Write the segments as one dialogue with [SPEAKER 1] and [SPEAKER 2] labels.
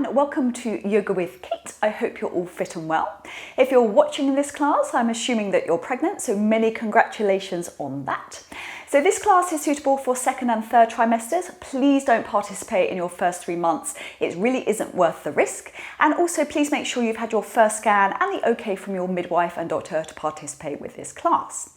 [SPEAKER 1] everyone, welcome to Yoga with Kate. I hope you're all fit and well. If you're watching this class, I'm assuming that you're pregnant, so many congratulations on that. So this class is suitable for second and third trimesters. Please don't participate in your first 3 months. It really isn't worth the risk. And also please make sure you've had your first scan and the okay from your midwife and doctor to participate with this class.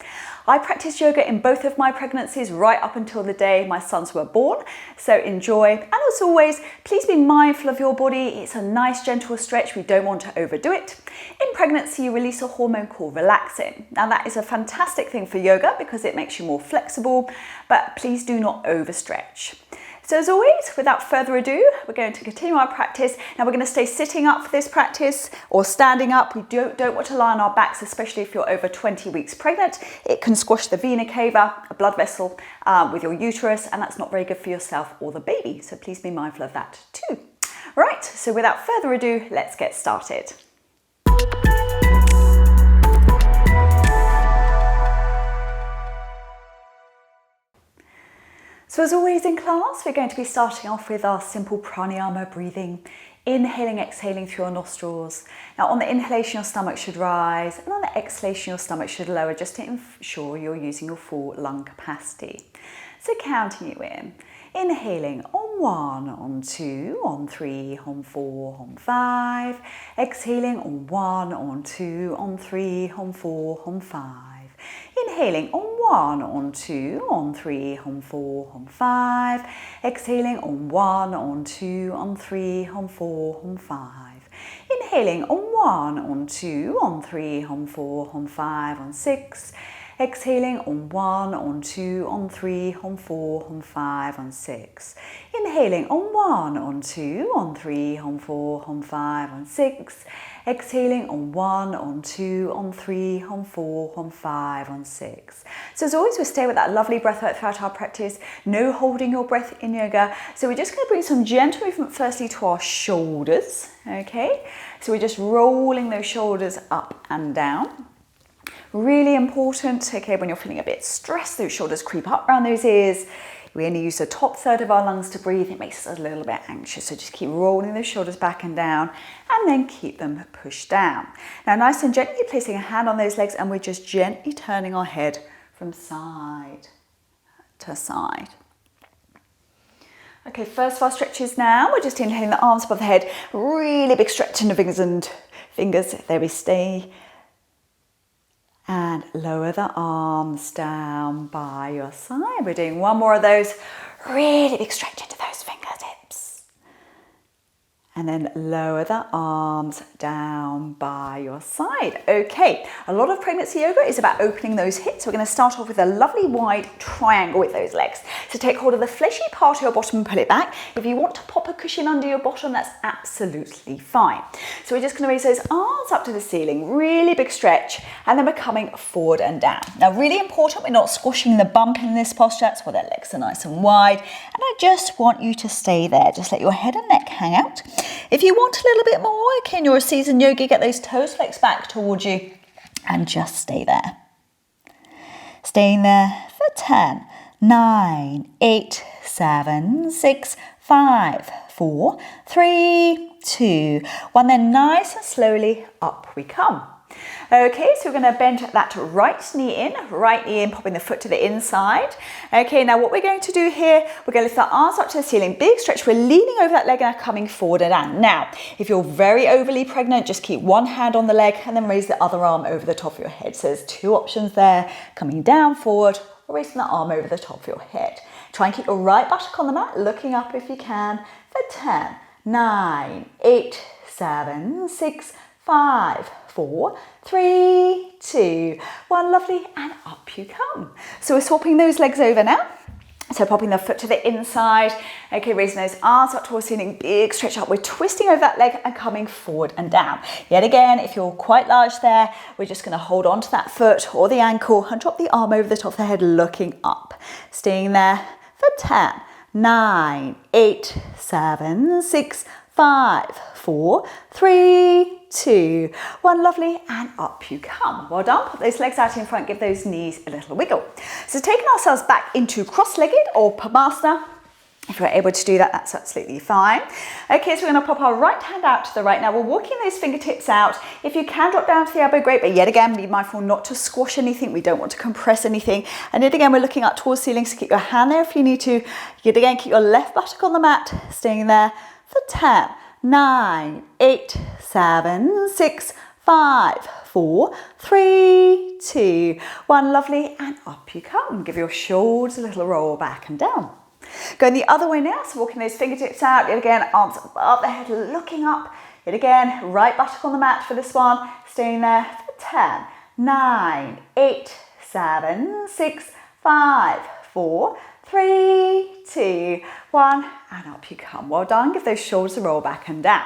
[SPEAKER 1] I practiced yoga in both of my pregnancies right up until the day my sons were born. So enjoy. And as always, please be mindful of your body. It's a nice gentle stretch. We don't want to overdo it. In pregnancy, you release a hormone called relaxation. Now that is a fantastic thing for yoga because it makes you more flexible, but please do not overstretch. So as always, without further ado, we're going to continue our practice. Now we're going to stay sitting up for this practice or standing up. We don't want to lie on our backs, especially if you're over 20 weeks pregnant. It can squash the vena cava, a blood vessel with your uterus, and that's not very good for yourself or the baby. So please be mindful of that too. Right, so without further ado, let's get started. So as always in class, we're going to be starting off with our simple pranayama breathing, inhaling, exhaling through your nostrils. Now on the inhalation, your stomach should rise, and on the exhalation, your stomach should lower, just to ensure you're using your full lung capacity. So counting you in, inhaling on 1, on 2, on 3, on 4, on 5. Exhaling on 1, on 2, on 3, on 4, on 5. Inhaling on 1, on 2, on 3, on 4, on 5. Exhaling on 1, on 2, on 3, on 4, on 5. Inhaling on 1, on 2, on 3, on 4, on 5, on 6. Exhaling on 1, on 2, on 3, on 4, on 5, on 6. Inhaling on 1, on 2, on 3, on 4, on 5, on 6. Exhaling on 1, on 2, on 3, on 4, on 5, on 6. So as always, we stay with that lovely breath work throughout our practice. No holding your breath in yoga. So we're just going to bring some gentle movement firstly to our shoulders. Okay, so we're just rolling those shoulders up and down. Really important, okay, when you're feeling a bit stressed, those shoulders creep up around those ears. We only use the top third of our lungs to breathe. It makes us a little bit anxious. So just keep rolling those shoulders back and down and then keep them pushed down. Now nice and gently placing a hand on those legs and we're just gently turning our head from side to side. Okay, first of our stretches now. We're just inhaling the arms above the head. Really big stretch in the fingers. There we stay. And lower the arms down by your side. We're doing one more of those. Really big stretch into those fingertips. And then lower the arms down by your side. Okay, a lot of pregnancy yoga is about opening those hips. We're going to start off with a lovely wide triangle with those legs. So take hold of the fleshy part of your bottom and pull it back. If you want to pop a cushion under your bottom, that's absolutely fine. So we're just going to raise those arms up to the ceiling. Really big stretch. And then we're coming forward and down. Now really important, we're not squashing the bump in this posture. That's why their legs are nice and wide. And I just want you to stay there. Just let your head and neck hang out. If you want a little bit more, okay, and you're a seasoned yogi, get those toes flexed back towards you and just stay there. Staying there for 10, 9, 8, 7, 6, 5, 4, 3, 2, 1. Then nice and slowly up we come. Okay, so we're going to bend that right knee in, popping the foot to the inside. Okay, now what we're going to do here, we're going to lift our arms up to the ceiling, big stretch. We're leaning over that leg and coming forward and down. Now, if you're very overly pregnant, just keep one hand on the leg and then raise the other arm over the top of your head. So there's two options there, coming down forward or raising the arm over the top of your head. Try and keep your right buttock on the mat, looking up if you can, for 10, 9, 8, 7, 6, 5, 4, 3, 2, 1, lovely, and up you come. So we're swapping those legs over now. So popping the foot to the inside. Okay, raising those arms up towards the ceiling, big stretch up. We're twisting over that leg and coming forward and down. Yet again, if you're quite large there, we're just going to hold on to that foot or the ankle and drop the arm over the top of the head, looking up. Staying there for 10, 9, 8, 7, 6, 5, 4, 3, 2, 1, lovely, and up you come. Well done. Put those legs out in front, give those knees a little wiggle. So taking ourselves back into cross-legged or Padmasana, If you're able to do that, that's absolutely fine. Okay, so we're going to pop our right hand out to the right. Now we're walking those fingertips out. If you can drop down to the elbow, great, but yet again, be mindful not to squash anything. We don't want to compress anything. And yet again, we're looking up towards the ceiling, so keep your hand there if you need to. Yet again, keep your left buttock on the mat, staying there for 10, 9, 8, 7, 6, 5, 4, 3, 2, 1. Lovely, and up you come. Give your shoulders a little roll back and down. Going the other way now, so walking those fingertips out, yet again, arms above the head, looking up, yet again, right buttock on the mat for this one, staying there for 10, 9, 8, 7, 6, 5, 4, 3, 2, 1, and up you come. Well done. Give those shoulders a roll back and down.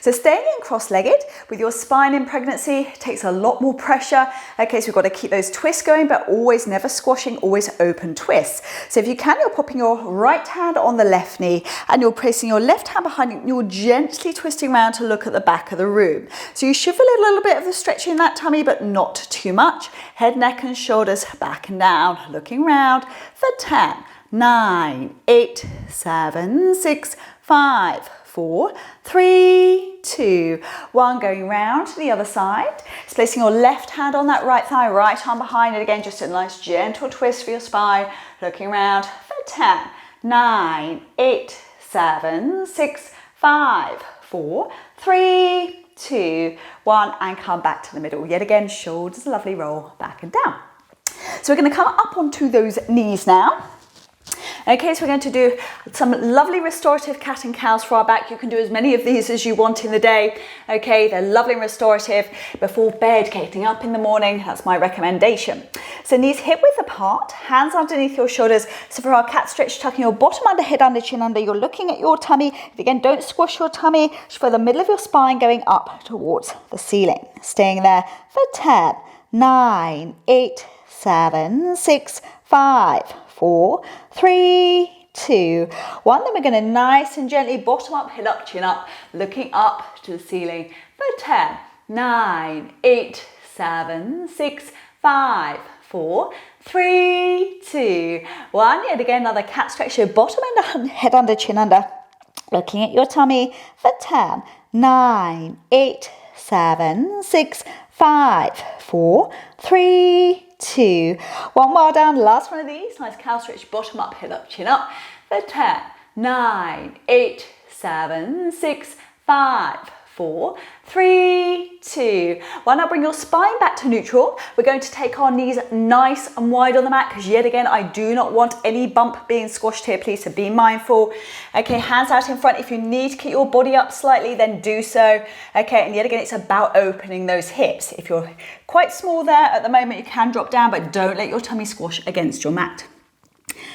[SPEAKER 1] So staying in cross-legged with your spine in pregnancy takes a lot more pressure. Okay, so we've got to keep those twists going, but always never squashing, always open twists. So if you can, you're popping your right hand on the left knee and you're placing your left hand behind you and you're gently twisting around to look at the back of the room. So you should feel a little bit of the stretch in that tummy, but not too much. Head, neck and shoulders back and down, looking round for 10, 9, 8, 7, 6, 5, 4, 3, 2, 1. Going round to the other side. Just placing your left hand on that right thigh, right arm behind it. Again, just a nice gentle twist for your spine. Looking around for 10, 9, 8, 7, 6, 5, 4, 3, 2, 1. And come back to the middle. Yet again, shoulders, a lovely roll back and down. So we're going to come up onto those knees now. Okay, so we're going to do some lovely restorative cat and cows for our back. You can do as many of these as you want in the day. Okay, they're lovely and restorative before bed, getting up in the morning. That's my recommendation. So knees hip width apart, hands underneath your shoulders. So for our cat stretch, tucking your bottom under, head under, chin under. You're looking at your tummy. Again, don't squash your tummy. Just for the middle of your spine going up towards the ceiling. Staying there for 10, 9, 8, 7, 6, 5, 4, 3, 2, 1. Then we're going to nice and gently bottom up, head up, chin up, looking up to the ceiling for 10, 9, 8, 7, 6, 5, 4, 3, 2, 1. Yet again, another cat stretch. So bottom end, head under, chin under, looking at your tummy for 10, 9, 8, 7, 6, 5, 4, 3, 2, 1. Well done. Last one of these. Nice cow stretch. Bottom up, head up, chin up. For 10, 9, 8, 7, 6, 5, 4, 3, 2, 1. Now bring your spine back to neutral. We're going to take our knees nice and wide on the mat because yet again, I do not want any bump being squashed here, please, so be mindful. Okay, hands out in front. If you need to keep your body up slightly, then do so. Okay, and yet again, it's about opening those hips. If you're quite small there at the moment, you can drop down, but don't let your tummy squash against your mat.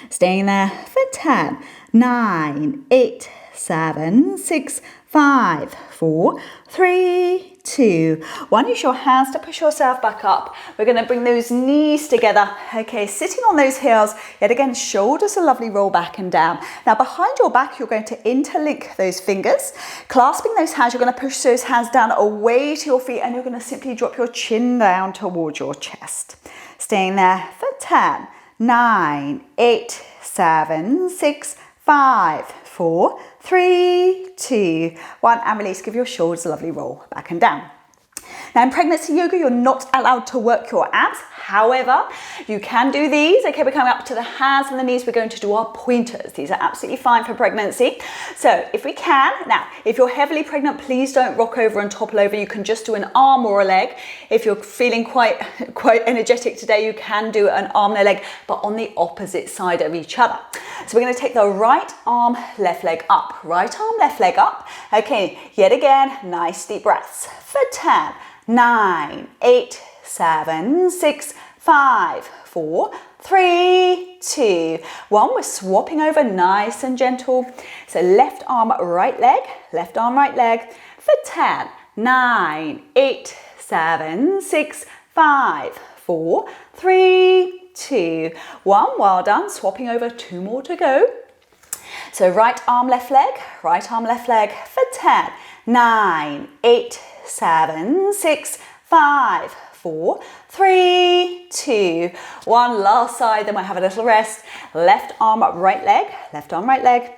[SPEAKER 1] Staying there for 10, 9, 8, 7, 6, 5, 4, 3, 2, 1. Use your hands to push yourself back up. We're going to bring those knees together. Okay, sitting on those heels. Yet again, shoulders a lovely roll back and down. Now behind your back, you're going to interlink those fingers. Clasping those hands, you're going to push those hands down away to your feet and you're going to simply drop your chin down towards your chest. Staying there for 10, 9, 8, 7, 6, 5, 4, 3, 2, 1, and release. Give your shoulders a lovely roll back and down. Now in pregnancy yoga, you're not allowed to work your abs. However, you can do these. Okay, we're coming up to the hands and the knees. We're going to do our pointers. These are absolutely fine for pregnancy. So if we can, now, if you're heavily pregnant, please don't rock over and topple over. You can just do an arm or a leg. If you're feeling quite energetic today, you can do an arm and a leg, but on the opposite side of each other. So we're going to take the right arm, left leg up. Right arm, left leg up. Okay, yet again, nice deep breaths. For 10, 9, 8, 7, 6, 5, 4, 3, 2, 1. We're swapping over nice and gentle. So left arm, right leg for 10, 9, 8, 7, 6, 5, 4, 3, 2, 1. Well done. Swapping over, 2 more to go. So right arm, left leg for 10, 9, 8, 7, 6, 5, 4, 3, 2, 1. Last side, then we'll have a little rest. Left arm, right leg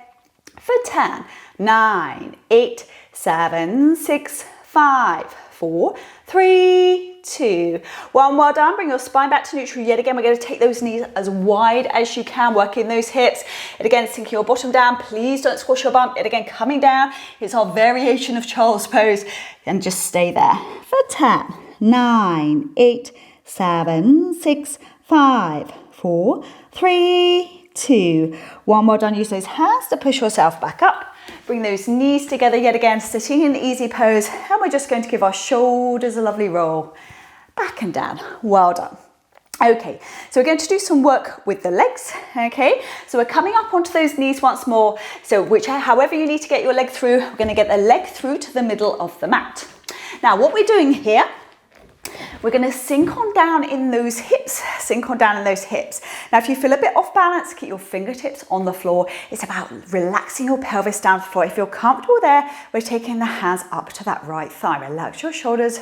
[SPEAKER 1] for 10, 9, 8, 7, 6, 5, 4, 3, 2, 1. Well done. Bring your spine back to neutral yet again. We're going to take those knees as wide as you can, working those hips. And again, sinking your bottom down. Please don't squash your bum. And again, coming down. It's our variation of child's pose. And just stay there for 10, 9, 8, 7, 6, 5, 4, 3, 2, 1. Well done. Use those hands to push yourself back up. Bring those knees together yet again, sitting in easy pose. And we're just going to give our shoulders a lovely roll. Back and down. Well done. Okay, so we're going to do some work with the legs, okay? So we're coming up onto those knees once more. So however you need to get your leg through, we're going to get the leg through to the middle of the mat. Now, what we're doing here, we're going to sink on down in those hips, sink on down in those hips. Now, if you feel a bit off balance, keep your fingertips on the floor. It's about relaxing your pelvis down to the floor. If you're comfortable there, we're taking the hands up to that right thigh. Relax your shoulders.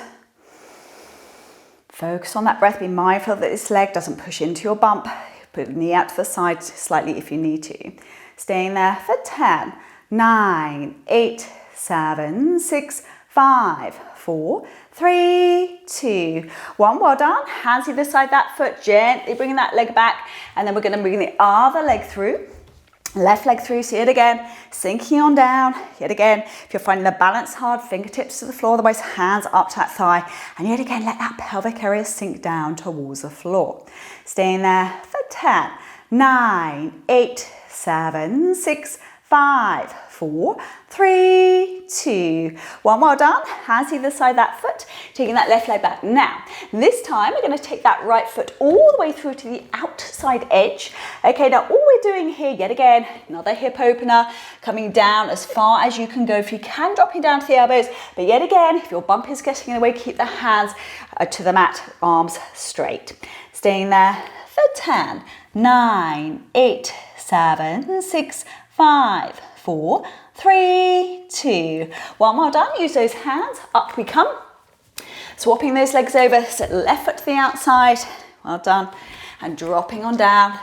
[SPEAKER 1] Focus on that breath. Be mindful that this leg doesn't push into your bump. Put the knee out to the side slightly if you need to. Staying there for 10, 9, 8, 7, 6, 5, 4, 3, 2, 1. Well done. Hands either side that foot, gently bringing that leg back. And then we're going to bring the other leg through. Left leg through, so yet again, sinking on down, yet again. If you're finding the balance hard, fingertips to the floor, otherwise hands up to that thigh. And yet again, let that pelvic area sink down towards the floor. Staying there for 10, 9, 8, 7, 6, 5, 4, 3, 2, 1. Well done. Hands either side that foot, taking that left leg back. Now, this time we're going to take that right foot all the way through to the outside edge. Okay, now all we're doing here, yet again, another hip opener, coming down as far as you can go. If you can, dropping down to the elbows, but yet again, if your bump is getting in the way, keep the hands to the mat, arms straight. Staying there for 10, 9, 8, 7, 6, 5, 4, 3, 2, 1. Well done. Use those hands. Up we come. Swapping those legs over. So left foot to the outside. Well done. And dropping on down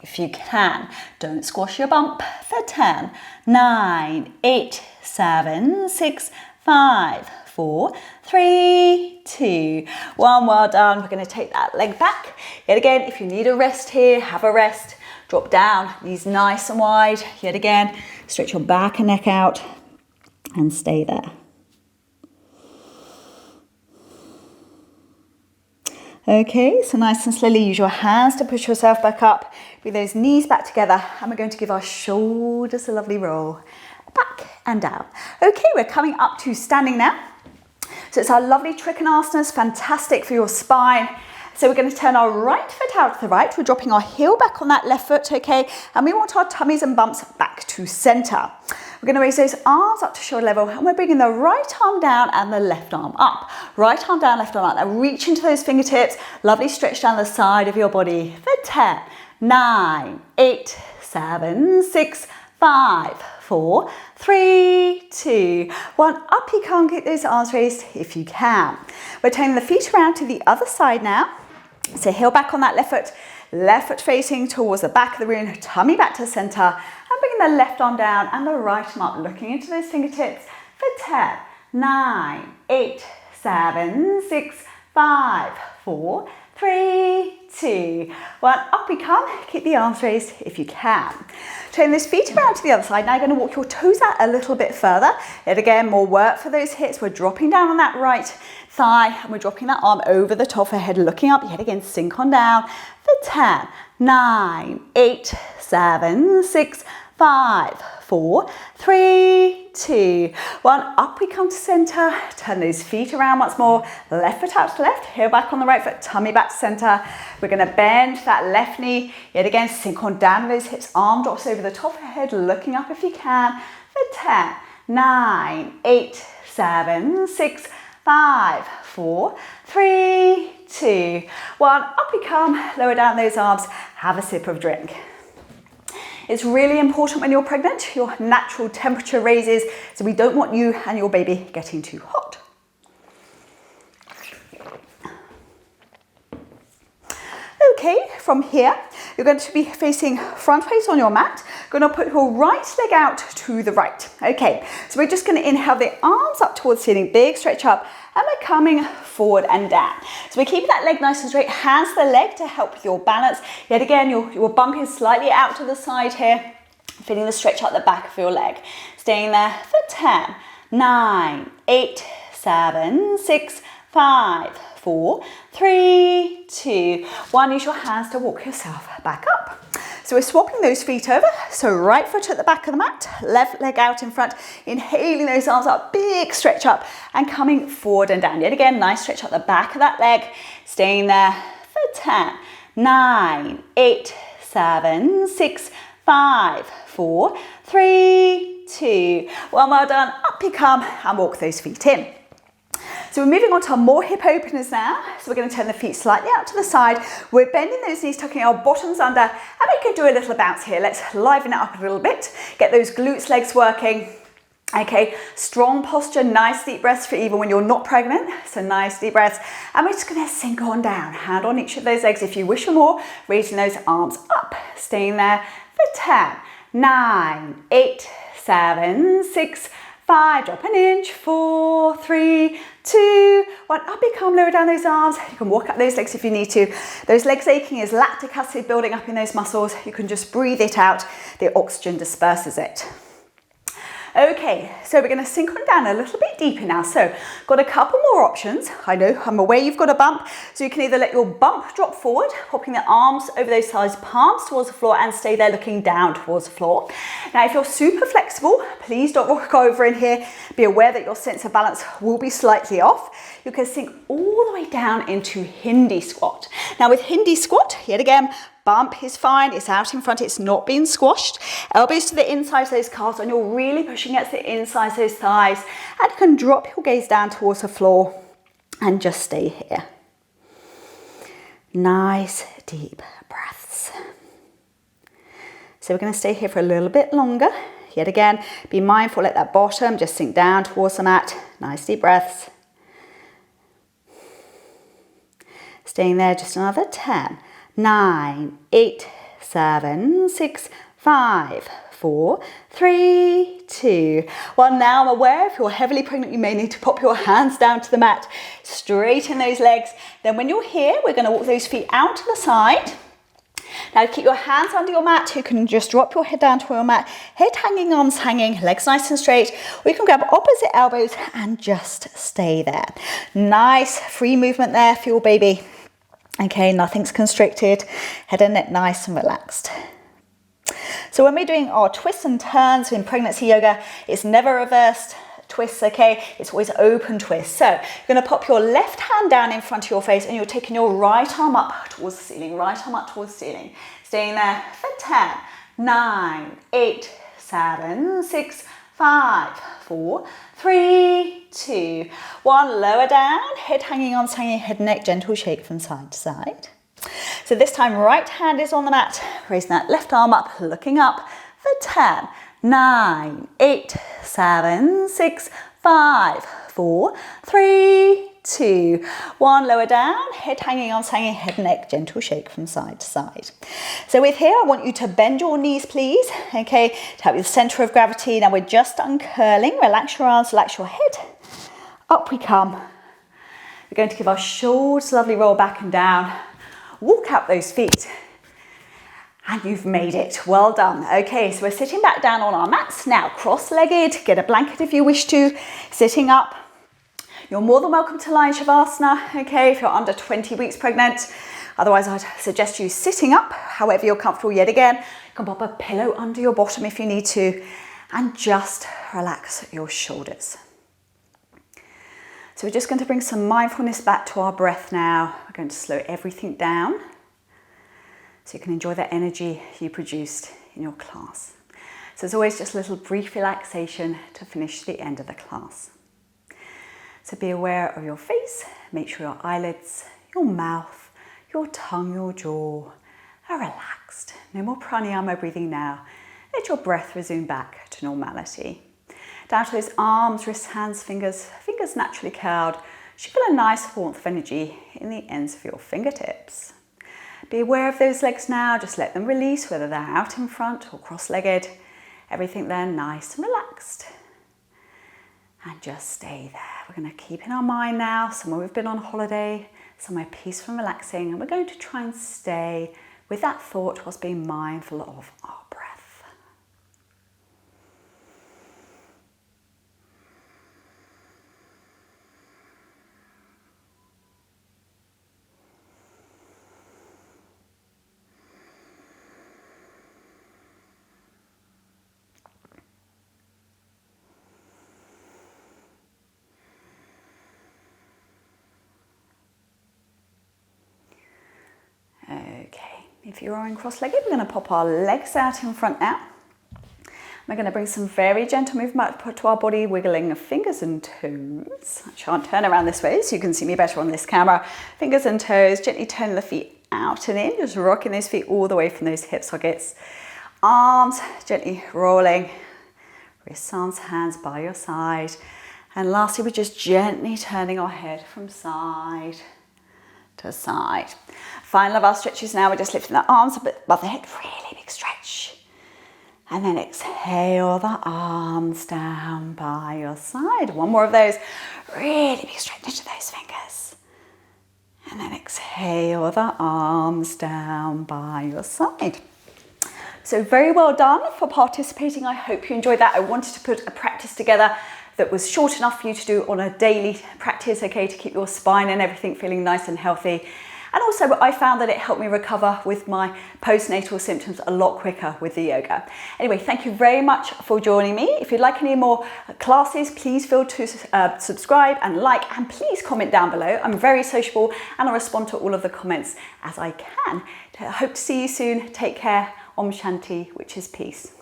[SPEAKER 1] if you can. Don't squash your bump. For 10, 9, 8, 7, 6, 5, 4, 3, 2, 1. Well done. We're going to take that leg back. Yet again, if you need a rest here, have a rest. Drop down, knees nice and wide. Yet again, stretch your back and neck out and stay there. Okay, so nice and slowly use your hands to push yourself back up. Bring those knees back together and we're going to give our shoulders a lovely roll. Back and down. Okay, we're coming up to standing now. So it's our lovely Trikonasana, fantastic for your spine. So we're going to turn our right foot out to the right. We're dropping our heel back on that left foot, okay? And we want our tummies and bumps back to center. We're going to raise those arms up to shoulder level and we're bringing the right arm down and the left arm up. Right arm down, left arm up. Now reach into those fingertips. Lovely stretch down the side of your body for 10, 9, 8, 7, 6, 5, 4, 3, 2, 1. Up you come, keep those arms raised if you can. We're turning the feet around to the other side now. So heel back on that left foot facing towards the back of the room, tummy back to center, and bringing the left arm down and the right arm up, looking into those fingertips for 10, 9, 8, 7, 6, 5, 4, 3, 2, 1. Up we come. Keep the arms raised if you can. Turn those feet around to the other side. Now you're going to walk your toes out a little bit further. Yet again, more work for those hips. We're dropping down on that right thigh and we're dropping that arm over the top of the head, looking up. Yet again, sink on down for 10, 9, 8, 7, 6, 5, 4, 3, 2, 1. Up we come to center. Turn those feet around once more. Left foot out to the left, heel back on the right foot, tummy back to center. We're going to bend that left knee. Yet again, sink on down those hips. Arm drops over the top of the head, looking up if you can. For 10, 9, 8, 7, 6, 5, 4, 3, 2, 1. Up we come. Lower down those arms. Have a sip of drink. It's really important when you're pregnant, your natural temperature raises, so we don't want you and your baby getting too hot. okay? From here, you're going to be facing front face on your mat. You're going to put your right leg out to the right. Okay, so we're just going to inhale the arms up towards the ceiling, big stretch up, and we're coming forward and down. So we're keeping that leg nice and straight, hands to the leg to help with your balance. Yet again, you're bumping slightly out to the side here, feeling the stretch up the back of your leg. Staying there for 10, 9, 8, 7, 6, 5, 4, 3, 2, 1. Use your hands to walk yourself back up. So we're swapping those feet over. So right foot at the back of the mat, left leg out in front, inhaling those arms up, big stretch up and coming forward and down. Yet again, nice stretch up the back of that leg. Staying there for 10, 9, 8, 7, 6, 5, 4, 3, 2, 1. Well done. Up you come and walk those feet in. So we're moving on to our more hip openers now. So we're going to turn the feet slightly out to the side. We're bending those knees, tucking our bottoms under, and we can do a little bounce here. Let's liven it up a little bit. Get those glutes, legs working. Okay, strong posture, nice deep breaths for even when you're not pregnant. So nice deep breaths. And we're just going to sink on down. Hand on each of those legs if you wish for more. Raising those arms up. Staying there for 10, 9, 8, 7, 6, 5, drop an inch, 4, 3, 2, 1, up you come, lower down those arms. You can walk up those legs if you need to. Those legs aching is lactic acid building up in those muscles. You can just breathe it out. The oxygen disperses it. Okay, so we're going to sink on down a little bit deeper now. So got a couple more options. I'm aware you've got a bump. So you can either let your bump drop forward, popping the arms over those sides, palms towards the floor and stay there looking down towards the floor. Now, if you're super flexible, please don't rock over in here. Be aware that your sense of balance will be slightly off. You can sink all the way down into Hindi squat. Now with Hindi squat, yet again, bump is fine, it's out in front, it's not being squashed. Elbows to the insides of those calves and you're really pushing against the insides of those thighs. And you can drop your gaze down towards the floor and just stay here. Nice deep breaths. So we're going to stay here for a little bit longer. Yet again, be mindful, let that bottom just sink down towards the mat. Nice deep breaths. Staying there just another 10, 9, 8, 7, 6, 5, 4, 3, 2, 1. Now I'm aware if you're heavily pregnant, you may need to pop your hands down to the mat, straighten those legs. Then when you're here, we're going to walk those feet out to the side. Now keep your hands under your mat. You can just drop your head down to your mat, head hanging, arms hanging, legs nice and straight. Or you can grab opposite elbows and just stay there. Nice free movement there for your baby. Okay, nothing's constricted, head and neck nice and relaxed. So when we're doing our twists and turns in pregnancy yoga, it's never reversed twists, okay? It's always open twists. So you're going to pop your left hand down in front of your face and you're taking your right arm up towards the ceiling, right arm up towards the ceiling. Staying there for 10, 9, 8, 7, 6, 5, 4, 3, 2, 1. Lower down, head hanging, arms hanging, head and neck, gentle shake from side to side. So this time, right hand is on the mat, raising that left arm up, looking up for 10, 9, 8, 7, 6, 5, 4, 3, 2, 1. Lower down, head hanging, arms hanging, head and neck, gentle shake from side to side. So with here, I want you to bend your knees, please, okay, to help with the center of gravity. Now we're just uncurling. Relax your arms, relax your head. Up we come. We're going to give our shoulders a lovely roll back and down. Walk out those feet. And you've made it. Well done. Okay, so we're sitting back down on our mats. Now cross-legged, get a blanket if you wish to, sitting up. You're more than welcome to lying Shavasana, okay, if you're under 20 weeks pregnant. Otherwise, I'd suggest you sitting up, however you're comfortable. Yet again, you can pop a pillow under your bottom if you need to, and just relax your shoulders. So we're just going to bring some mindfulness back to our breath now. We're going to slow everything down so you can enjoy the energy you produced in your class. So as always, just a little brief relaxation to finish the end of the class. So be aware of your face, make sure your eyelids, your mouth, your tongue, your jaw are relaxed. No more pranayama breathing now. Let your breath resume back to normality. Down to those arms, wrists, hands, fingers naturally curled. You should feel a nice warmth of energy in the ends of your fingertips. Be aware of those legs now, just let them release, whether they're out in front or cross-legged. Everything there nice and relaxed. And just stay there. We're going to keep in our mind now, somewhere we've been on holiday, somewhere peaceful and relaxing, and we're going to try and stay with that thought whilst being mindful of our breath. Okay, if you are in cross-legged, we're going to pop our legs out in front now. We're going to bring some very gentle movement to our body, wiggling of fingers and toes. I shan't turn around this way so you can see me better on this camera. Fingers and toes, gently turning the feet out and in, just rocking those feet all the way from those hip sockets. Arms gently rolling, wrists, arms, hands by your side. And lastly, we're just gently turning our head from side to side. Final of our stretches now, we're just lifting the arms up above the head, really big stretch. And then exhale the arms down by your side. One more of those, really big stretch into those fingers. And then exhale the arms down by your side. So very well done for participating. I hope you enjoyed that. I wanted to put a practice together that was short enough for you to do on a daily practice, okay, to keep your spine and everything feeling nice and healthy. And also I found that it helped me recover with my postnatal symptoms a lot quicker with the yoga. Anyway, thank you very much for joining me. If you'd like any more classes, please feel to subscribe and like, and please comment down below. I'm very sociable and I respond to all of the comments as I can. I hope to see you soon. Take care. Om Shanti, which is peace.